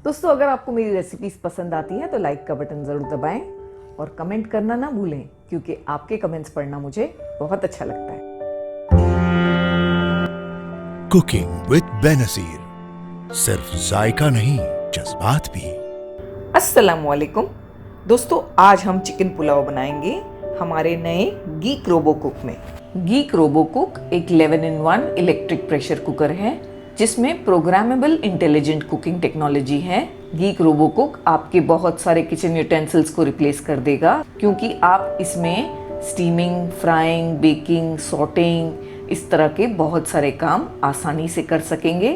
दोस्तों, अगर आपको मेरी रेसिपीज पसंद आती है तो लाइक का बटन ज़रूर दबाएं और कमेंट करना ना भूलें, क्योंकि आपके कमेंट्स पढ़ना मुझे बहुत अच्छा लगता है। कुकिंग विद बेनज़ीर, सिर्फ जायका नहीं जज्बात भी। अस्सलाम वालेकुम दोस्तों, आज हम चिकन पुलाव बनाएंगे हमारे नए गीक रोबो कुक में। गीक रोबो कुक एक 11-in-1 इलेक्ट्रिक प्रेशर कुकर है जिसमें प्रोग्रामेबल इंटेलिजेंट कुकिंग टेक्नोलॉजी है। गीक रोबो कुक आपके बहुत सारे किचन यूटेंसिल्स को रिप्लेस कर देगा, क्योंकि आप इसमें स्टीमिंग, फ्राइंग, बेकिंग, सॉटिंग, इस तरह के बहुत सारे काम आसानी से कर सकेंगे।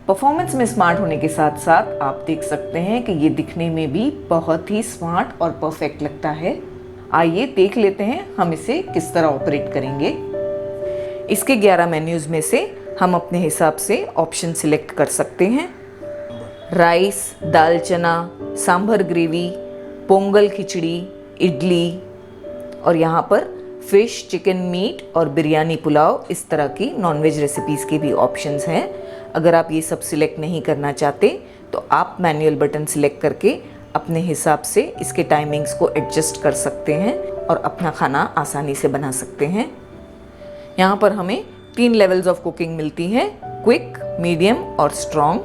परफॉर्मेंस में स्मार्ट होने के साथ साथ आप देख सकते हैं कि ये दिखने में भी बहुत ही स्मार्ट और परफेक्ट लगता है। आइए देख लेते हैं हम इसे किस तरह ऑपरेट करेंगे। इसके 11 मेन्यूज में से हम अपने हिसाब से ऑप्शन सिलेक्ट कर सकते हैं। राइस, दाल चना, सांभर ग्रेवी, पोंगल खिचड़ी, इडली और यहाँ पर फिश, चिकन, मीट और बिरयानी पुलाव, इस तरह की नॉनवेज रेसिपीज़ के भी ऑप्शंस हैं। अगर आप ये सब सिलेक्ट नहीं करना चाहते तो आप मैनुअल बटन सिलेक्ट करके अपने हिसाब से इसके टाइमिंग्स को एडजस्ट कर सकते हैं और अपना खाना आसानी से बना सकते हैं। यहाँ पर हमें 3 लेवल्स ऑफ कुकिंग मिलती हैं, क्विक, मीडियम और स्ट्रॉन्ग।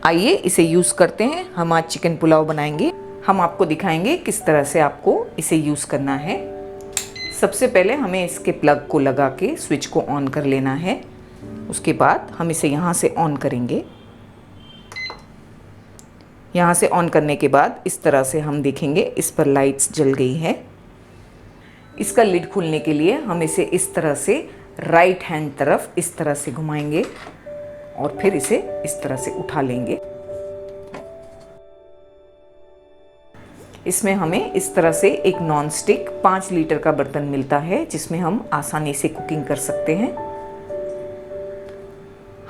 आइए इसे यूज़ करते हैं। हम आज चिकन पुलाव बनाएंगे। हम आपको दिखाएंगे किस तरह से आपको इसे यूज़ करना है। सबसे पहले हमें इसके प्लग को लगा के स्विच को ऑन कर लेना है। उसके बाद हम इसे यहाँ से ऑन करेंगे। यहाँ से ऑन करने के बाद इस तरह से हम देखेंगे इस पर लाइट्स जल गई है। इसका लिड खोलने के लिए हम इसे इस तरह से राइट हैंड तरफ इस तरह से घुमाएंगे और फिर इसे इस तरह से उठा लेंगे। इसमें हमें इस तरह से एक नॉन स्टिक 5 लीटर का बर्तन मिलता है जिसमें हम आसानी से कुकिंग कर सकते हैं।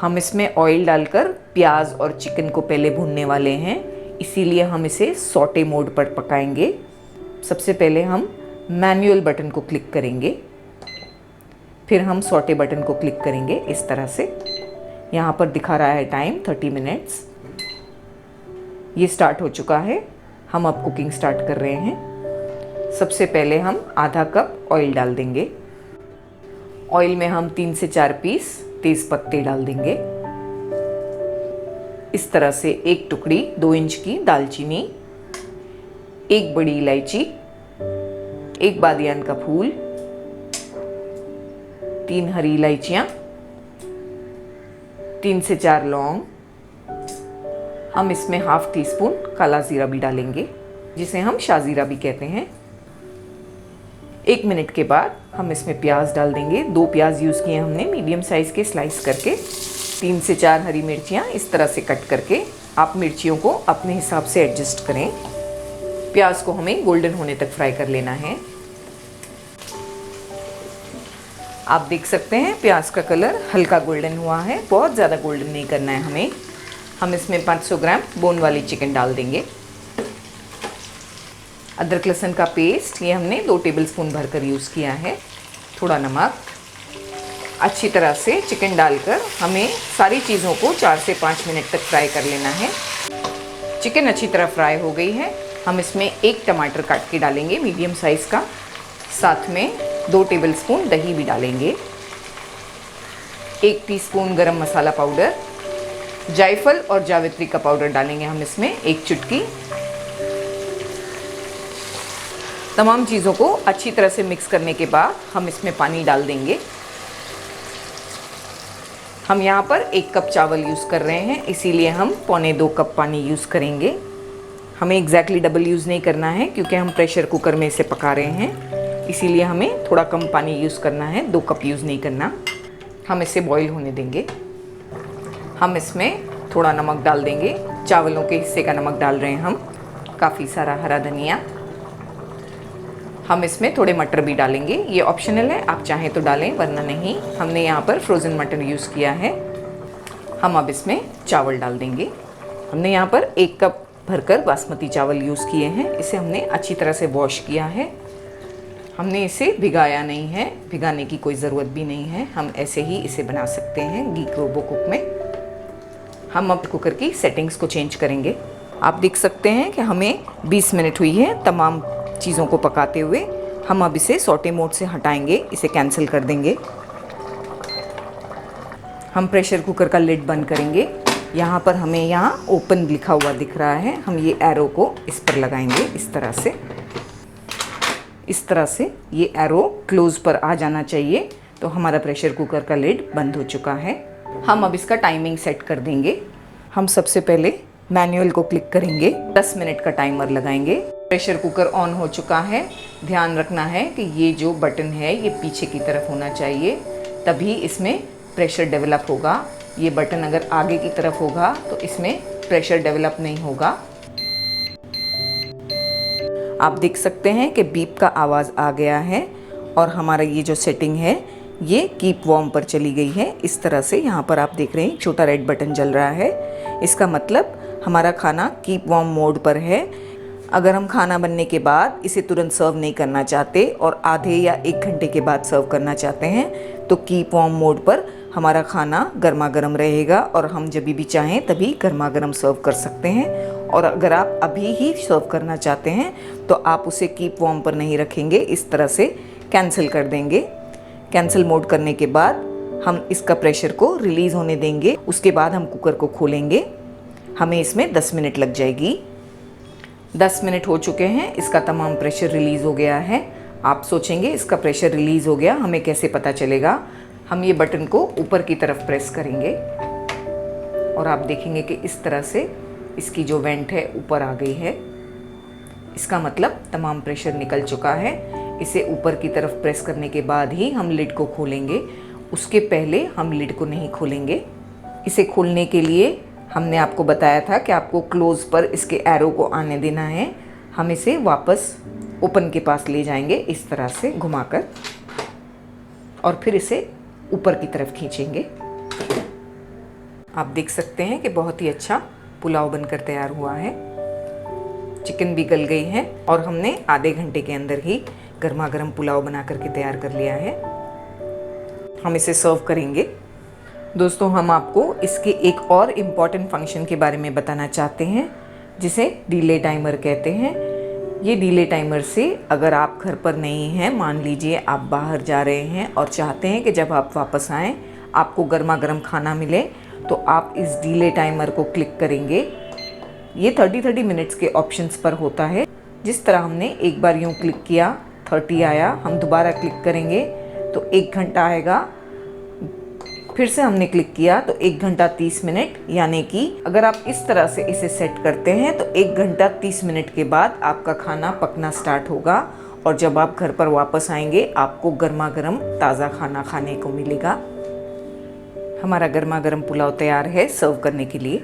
हम इसमें ऑयल डालकर प्याज और चिकन को पहले भूनने वाले हैं, इसीलिए हम इसे सॉटे मोड पर पकाएंगे। सबसे पहले हम मैनुअल बटन को क्लिक करेंगे, फिर हम सॉटे बटन को क्लिक करेंगे इस तरह से। यहाँ पर दिखा रहा है टाइम 30 मिनट्स। ये स्टार्ट हो चुका है। हम अब कुकिंग स्टार्ट कर रहे हैं। सबसे पहले हम आधा कप ऑयल डाल देंगे। ऑयल में हम 3 से 4 पीस तेज पत्ते डाल देंगे। इस तरह से एक टुकड़ी 2 इंच की दालचीनी, एक बड़ी इलायची, एक बादियान का फूल, 3 हरी इलायचियां, 3 से 4 लौंग। हम इसमें हाफ टी स्पून काला जीरा भी डालेंगे, जिसे हम शाजीरा भी कहते हैं। 1 मिनट के बाद हम इसमें प्याज डाल देंगे। 2 प्याज यूज़ किए हमने मीडियम साइज़ के स्लाइस करके। 3 से 4 हरी मिर्चियाँ इस तरह से कट करके। आप मिर्चियों को अपने हिसाब से एडजस्ट करें। प्याज को हमें गोल्डन होने तक फ्राई कर लेना है। आप देख सकते हैं प्याज का कलर हल्का गोल्डन हुआ है, बहुत ज़्यादा गोल्डन नहीं करना है हमें। हम इसमें 500 ग्राम बोन वाली चिकन डाल देंगे। अदरक लहसुन का पेस्ट ये हमने 2 टेबलस्पून भरकर यूज़ किया है। थोड़ा नमक। अच्छी तरह से चिकन डालकर हमें सारी चीज़ों को 4 से 5 मिनट तक फ्राई कर लेना है। चिकन अच्छी तरह फ्राई हो गई है। हम इसमें 1 टमाटर काट के डालेंगे मीडियम साइज़ का। साथ में 2 टेबलस्पून दही भी डालेंगे। 1 टीस्पून गरम मसाला पाउडर, जायफल और जावित्री का पाउडर डालेंगे हम इसमें 1 चुटकी। तमाम चीज़ों को अच्छी तरह से मिक्स करने के बाद हम इसमें पानी डाल देंगे। हम यहाँ पर 1 कप चावल यूज़ कर रहे हैं, इसीलिए हम 1.25 कप पानी यूज़ करेंगे। हमें एग्जैक्टली डबल यूज़ नहीं करना है, क्योंकि हम प्रेशर कुकर में इसे पका रहे हैं, इसीलिए हमें थोड़ा कम पानी यूज़ करना है। 2 कप यूज़ नहीं करना। हम इसे बॉईल होने देंगे। हम इसमें थोड़ा नमक डाल देंगे। चावलों के हिस्से का नमक डाल रहे हैं हम। काफ़ी सारा हरा धनिया। हम इसमें थोड़े मटर भी डालेंगे। ये ऑप्शनल है, आप चाहें तो डालें वरना नहीं। हमने यहाँ पर फ्रोज़न मटर यूज़ किया है। हम अब इसमें चावल डाल देंगे। हमने यहाँ पर 1 कप भरकर बासमती चावल यूज़ किए हैं। इसे हमने अच्छी तरह से वॉश किया है। हमने इसे भिगाया नहीं है, भिगाने की कोई ज़रूरत भी नहीं है। हम ऐसे ही इसे बना सकते हैं गीक रोबो कुक में। हम अब कुकर की सेटिंग्स को चेंज करेंगे। आप देख सकते हैं कि हमें 20 मिनट हुई है तमाम चीज़ों को पकाते हुए। हम अब इसे सौटे मोड से हटाएंगे, इसे कैंसिल कर देंगे। हम प्रेशर कुकर का लिड बंद करेंगे। यहाँ पर हमें यहाँ ओपन लिखा हुआ दिख रहा है, हम ये एरो को इस पर लगाएंगे इस तरह से ये एरो क्लोज पर आ जाना चाहिए। तो हमारा प्रेशर कुकर का लिड बंद हो चुका है। हम अब इसका टाइमिंग सेट कर देंगे। हम सबसे पहले मैनुअल को क्लिक करेंगे, 10 मिनट का टाइमर लगाएंगे। प्रेशर कुकर ऑन हो चुका है। ध्यान रखना है कि ये जो बटन है ये पीछे की तरफ होना चाहिए, तभी इसमें प्रेशर डेवलप होगा। ये बटन अगर आगे की तरफ होगा तो इसमें प्रेशर डेवलप नहीं होगा। आप देख सकते हैं कि बीप का आवाज़ आ गया है और हमारा ये जो सेटिंग है ये कीप वार्म पर चली गई है। इस तरह से यहाँ पर आप देख रहे हैं छोटा रेड बटन जल रहा है, इसका मतलब हमारा खाना कीप वार्म मोड पर है। अगर हम खाना बनने के बाद इसे तुरंत सर्व नहीं करना चाहते और आधे या 1 घंटे के बाद सर्व करना चाहते हैं तो कीप वार्म मोड पर हमारा खाना गर्मा गर्म रहेगा और हम जब भी चाहें तभी गर्मा गर्म सर्व कर सकते हैं। और अगर आप अभी ही सर्व करना चाहते हैं तो आप उसे कीप वार्म पर नहीं रखेंगे, इस तरह से कैंसिल कर देंगे। कैंसिल मोड करने के बाद हम इसका प्रेशर को रिलीज़ होने देंगे। उसके बाद हम कुकर को खोलेंगे। हमें इसमें 10 मिनट लग जाएगी। 10 मिनट हो चुके हैं, इसका तमाम प्रेशर रिलीज़ हो गया है। आप सोचेंगे इसका प्रेशर रिलीज़ हो गया, हमें कैसे पता चलेगा? हम ये बटन को ऊपर की तरफ प्रेस करेंगे और आप देखेंगे कि इस तरह से इसकी जो वेंट है ऊपर आ गई है। इसका मतलब तमाम प्रेशर निकल चुका है। इसे ऊपर की तरफ प्रेस करने के बाद ही हम लिड को खोलेंगे, उसके पहले हम लिड को नहीं खोलेंगे। इसे खोलने के लिए हमने आपको बताया था कि आपको क्लोज पर इसके एरो को आने देना है। हम इसे वापस ओपन के पास ले जाएंगे इस तरह से घुमाकर और फिर इसे ऊपर की तरफ खींचेंगे। आप देख सकते हैं कि बहुत ही अच्छा पुलाव बनकर तैयार हुआ है। चिकन भी गल गई है और हमने आधे घंटे के अंदर ही गर्मा गर्म पुलाव बना करके तैयार कर लिया है। हम इसे सर्व करेंगे। दोस्तों, हम आपको इसके एक और इम्पॉर्टेंट फंक्शन के बारे में बताना चाहते हैं जिसे डिले टाइमर कहते हैं। ये डिले टाइमर से अगर आप घर पर नहीं हैं, मान लीजिए आप बाहर जा रहे हैं और चाहते हैं कि जब आप वापस आएँ आपको गर्मा गर्म खाना मिले, तो आप इस डिले टाइमर को क्लिक करेंगे। ये 30 मिनट्स के ऑप्शंस पर होता है। जिस तरह हमने एक बार यूँ क्लिक किया 30 आया, हम दोबारा क्लिक करेंगे तो 1 घंटा आएगा। फिर से हमने क्लिक किया तो 1 घंटा 30 मिनट, यानी कि अगर आप इस तरह से इसे सेट करते हैं तो 1 घंटा 30 मिनट के बाद आपका खाना पकना स्टार्ट होगा और जब आप घर पर वापस आएंगे आपको गर्मा गर्म ताज़ा खाना खाने को मिलेगा। हमारा गर्मा गर्म पुलाव तैयार है सर्व करने के लिए।